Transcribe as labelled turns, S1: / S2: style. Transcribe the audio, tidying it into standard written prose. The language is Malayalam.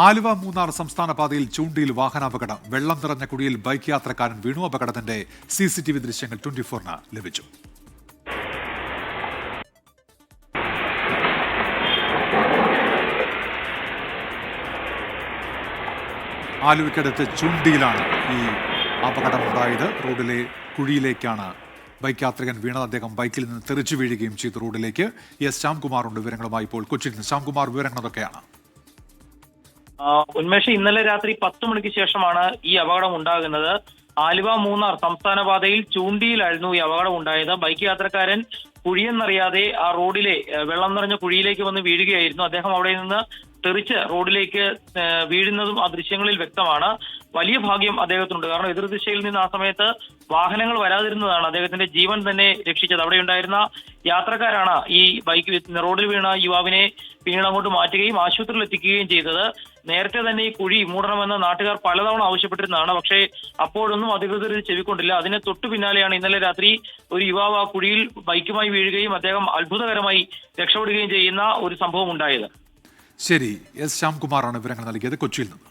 S1: ആലുവ മൂന്നാർ സംസ്ഥാന പാതയിൽ ചൂണ്ടിയിൽ വാഹനാപകടം. വെള്ളം നിറഞ്ഞ കുഴിയിൽ ബൈക്ക് യാത്രക്കാരൻ വീണു. അപകടത്തിന്റെ CCTV ദൃശ്യങ്ങൾ 24-ന് ലഭിച്ചു. ആലുവയ്ക്കടുത്ത് ചൂണ്ടിയിലാണ് ഈ അപകടമുണ്ടായത്. റോഡിലെ കുഴിയിലേക്കാണ് ബൈക്ക് യാത്രികൻ വീണത്. അദ്ദേഹം ബൈക്കിൽ നിന്ന് തെറിച്ചു വീഴുകയും ചെയ്തു റോഡിലേക്ക്. എസ് ശ്യാംകുമാറുണ്ട് വിവരങ്ങളുമായി. ഇപ്പോൾ കൊച്ചിയിൽ നിന്ന് ശ്യാംകുമാർ, വിവരങ്ങൾ എന്തൊക്കെയാണ്?
S2: ഉന്മേഷ്, ഇന്നലെ രാത്രി 10 മണിക്ക് ശേഷമാണ് ഈ അപകടം ഉണ്ടാകുന്നത്. ആലുവ മൂന്നാർ സംസ്ഥാന പാതയിൽ ചൂണ്ടിയിലായിരുന്നു ഈ അപകടം ഉണ്ടായത്. ബൈക്ക് യാത്രക്കാരൻ കുഴിയെന്നറിയാതെ ആ റോഡിലെ വെള്ളം നിറഞ്ഞ കുഴിയിലേക്ക് വന്ന് വീഴുകയായിരുന്നു. അദ്ദേഹം അവിടെ നിന്ന് തെറിച്ച് റോഡിലേക്ക് വീഴുന്നതും ആ ദൃശ്യങ്ങളിൽ വ്യക്തമാണ്. വലിയ ഭാഗ്യം അദ്ദേഹത്തിനുണ്ട്. കാരണം എതിർദിശയിൽ നിന്ന് ആ സമയത്ത് വാഹനങ്ങൾ വരാതിരുന്നതാണ് അദ്ദേഹത്തിന്റെ ജീവൻ തന്നെ രക്ഷിച്ചത്. അവിടെ ഉണ്ടായിരുന്ന യാത്രക്കാരാണ് ഈ ബൈക്ക് റോഡിൽ വീണ യുവാവിനെ പിന്നീട് അങ്ങോട്ട് മാറ്റുകയും ആശുപത്രിയിൽ എത്തിക്കുകയും ചെയ്തത്. നേരത്തെ തന്നെ ഈ കുഴി മൂടണമെന്ന് നാട്ടുകാർ പലതവണ ആവശ്യപ്പെട്ടിരുന്നതാണ്. പക്ഷേ അപ്പോഴൊന്നും അധികൃതർ ചെവിക്കൊണ്ടില്ല. അതിന് തൊട്ടു പിന്നാലെയാണ് ഇന്നലെ രാത്രി ഒരു യുവാവ് ആ കുഴിയിൽ ബൈക്കുമായി വീഴുകയും അദ്ദേഹം അത്ഭുതകരമായി രക്ഷപ്പെടുകയും ചെയ്യുന്ന ഒരു സംഭവം ഉണ്ടായത്.
S1: ശരി, എസ് ശ്യാംകുമാറാണ് വിവരങ്ങൾ നൽകിയത് കൊച്ചിയിൽ നിന്ന്.